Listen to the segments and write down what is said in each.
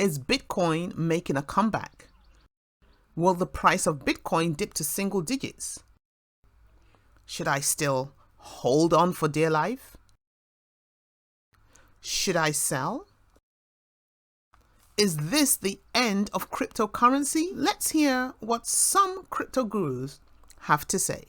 Is Bitcoin making a comeback? Will the price of Bitcoin dip to single digits? Should I still hold on for dear life? Should I sell? Is this the end of cryptocurrency? Let's hear what some crypto gurus have to say.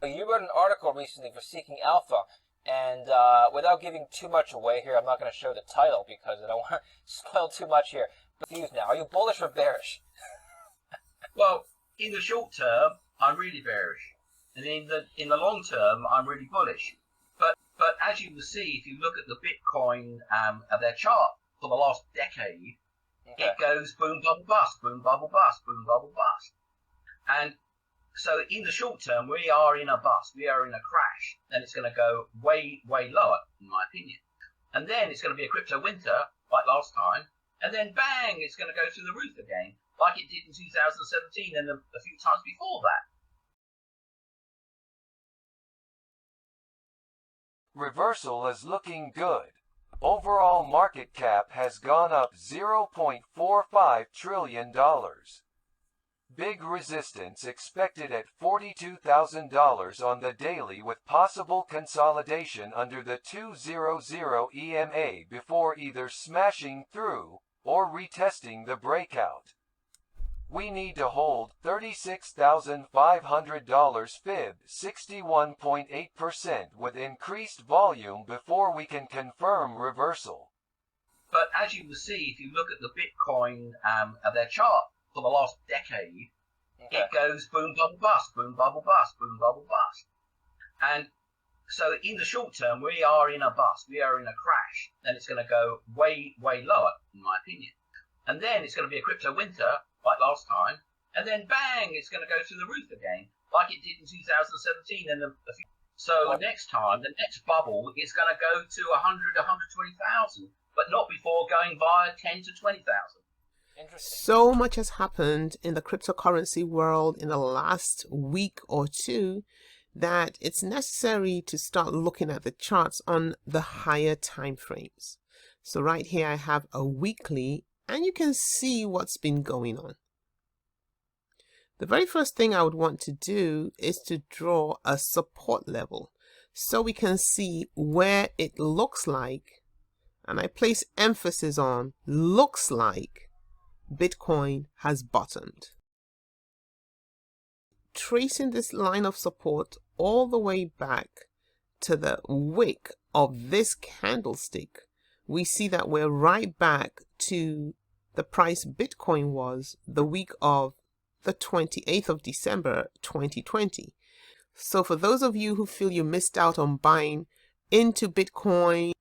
You wrote an article recently for Seeking Alpha, and without giving too much away here, I'm not going to show the title because I don't want to spoil too much here. But confused now. Are you bullish or bearish? Well, in the short term, I'm really bearish, and in the long term, I'm really bullish. But as you will see, if you look at the Bitcoin of their chart for the last decade, okay, it goes boom, bubble, bust, boom, bubble, bust, boom, bubble, bust. And so in the short term, we are in a bust. We are in a crash. And it's going to go way, way lower, in my opinion. And then it's going to be a crypto winter, like last time. And then bang, it's going to go through the roof again, like it did in 2017 and a few times before that. Reversal is looking good. Overall market cap has gone up $0.45 trillion. Big resistance expected at $42,000 on the daily with possible consolidation under the 200 EMA before either smashing through or retesting the breakout. We need to hold $36,500 fib 61.8% with increased volume before we can confirm reversal. But as you will see, if you look at the Bitcoin of their chart for the last decade, okay, it goes boom, bubble, bust, boom, bubble, bust, boom, bubble, bust. And so in the short term, we are in a bust. We are in a crash. And it's going to go way, way lower, in my opinion. And then it's going to be a crypto winter, like last time, and then bang, it's going to go through the roof again, like it did in 2017 and a few. So next time, the next bubble is going to go to 100, 120,000, but not before going via 10 to 20,000. Interesting. So much has happened in the cryptocurrency world in the last week or two that it's necessary to start looking at the charts on the higher time frames. So right here I have a weekly, and you can see what's been going on. The very first thing I would want to do is to draw a support level so we can see where it looks like, and I place emphasis on looks like, Bitcoin has bottomed. Tracing this line of support all the way back to the wick of this candlestick, we see that we're right back to the price Bitcoin was the week of the 28th of December 2020. So for those of you who feel you missed out on buying into Bitcoin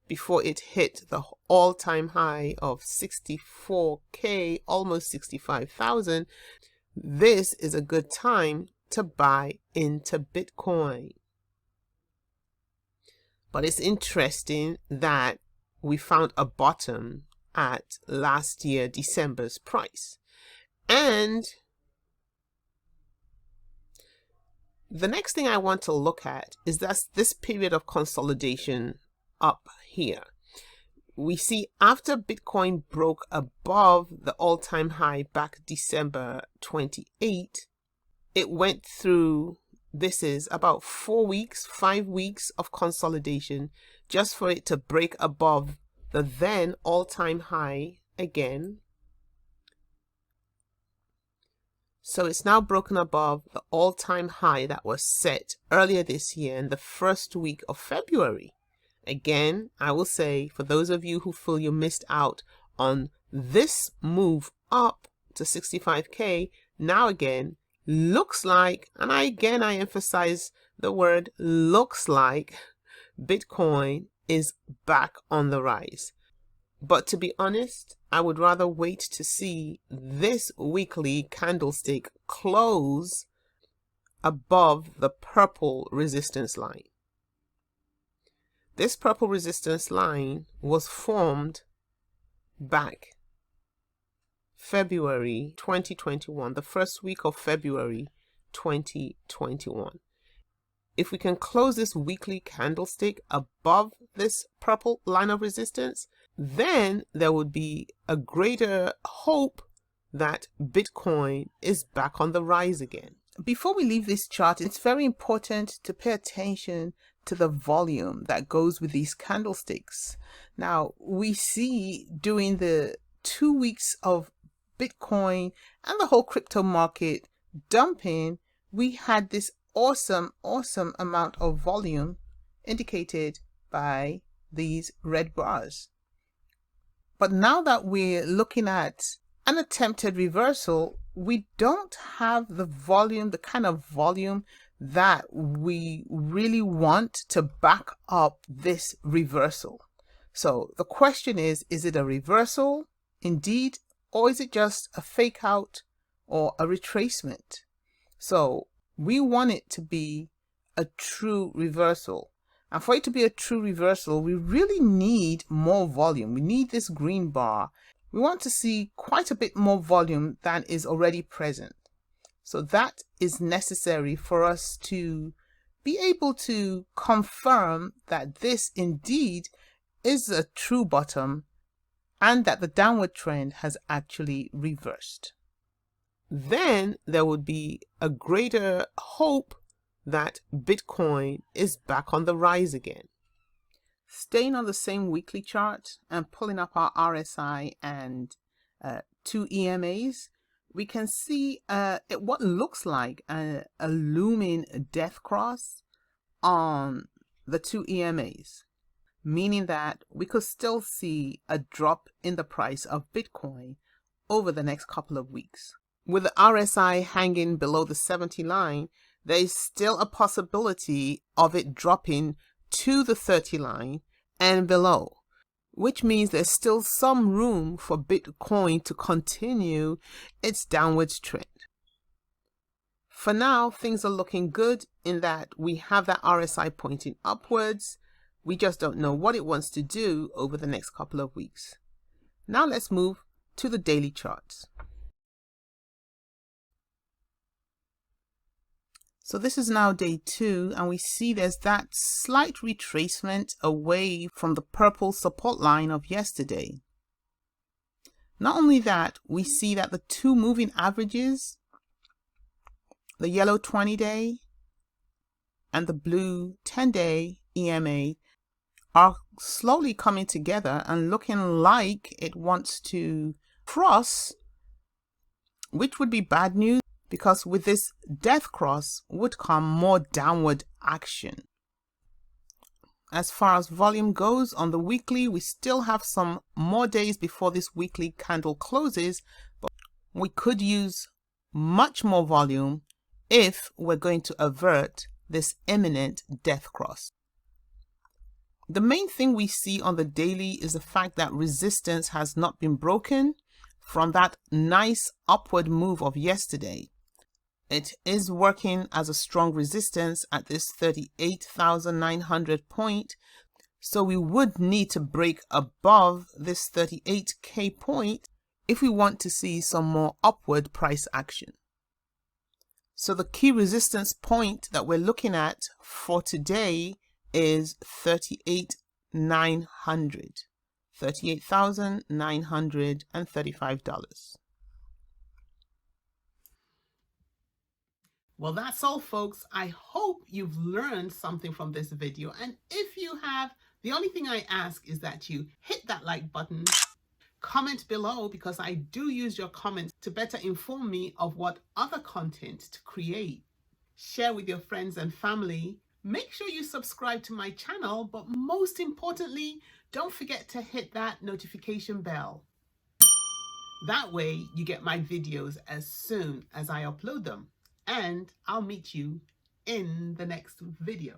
before it hit the all-time high of 64K, almost 65,000, this is a good time to buy into Bitcoin. But it's interesting that we found a bottom at last year December's price. And the next thing I want to look at is that this period of consolidation up here. We see after Bitcoin broke above the all-time high back December 28, it went through, this is about 4 weeks, 5 weeks of consolidation just for it to break above the then all-time high again. So it's now broken above the all-time high that was set earlier this year in the first week of February. Again, I will say, for those of you who feel you missed out on this move up to 65K, now again, looks like, and I emphasize the word looks like, Bitcoin is back on the rise. But to be honest, I would rather wait to see this weekly candlestick close above the purple resistance line. This purple resistance line was formed back February 2021, the first week of February 2021. If we can close this weekly candlestick above this purple line of resistance, then there would be a greater hope that Bitcoin is back on the rise again. Before we leave this chart, it's very important to pay attention to the volume that goes with these candlesticks. Now, we see during the 2 weeks of Bitcoin and the whole crypto market dumping, we had this awesome amount of volume indicated by these red bars. But now that we're looking at an attempted reversal, we don't have the volume, the kind of volume that we really want to back up this reversal. So the question is it a reversal indeed, or is it just a fake out or a retracement? So we want it to be a true reversal. And for it to be a true reversal, we really need more volume. We need this green bar. We want to see quite a bit more volume than is already present. So that is necessary for us to be able to confirm that this indeed is a true bottom and that the downward trend has actually reversed. Then there would be a greater hope that Bitcoin is back on the rise again. Staying on the same weekly chart and pulling up our RSI and 2 EMAs, we can see what looks like a looming death cross on the 2 EMAs, meaning that we could still see a drop in the price of Bitcoin over the next couple of weeks. With the RSI hanging below the 70 line, there is still a possibility of it dropping to the 30 line and below, which means there's still some room for Bitcoin to continue its downwards trend. For now, things are looking good in that we have that RSI pointing upwards. We just don't know what it wants to do over the next couple of weeks. Now let's move to the daily charts. So this is now day 2, and we see there's that slight retracement away from the purple support line of yesterday. Not only that, we see that the 2 moving averages, the yellow 20-day and the blue 10-day EMA, are slowly coming together and looking like it wants to cross, which would be bad news, because with this death cross would come more downward action. As far as volume goes on the weekly, we still have some more days before this weekly candle closes, but we could use much more volume if we're going to avert this imminent death cross. The main thing we see on the daily is the fact that resistance has not been broken from that nice upward move of yesterday. It is working as a strong resistance at this 38,900 point. So we would need to break above this 38K point if we want to see some more upward price action. So the key resistance point that we're looking at for today is 38,900, $38,935. Well, that's all, folks. I hope you've learned something from this video. And if you have, the only thing I ask is that you hit that like button, comment below, because I do use your comments to better inform me of what other content to create. Share with your friends and family. Make sure you subscribe to my channel, but most importantly, don't forget to hit that notification bell. That way you get my videos as soon as I upload them. And I'll meet you in the next video.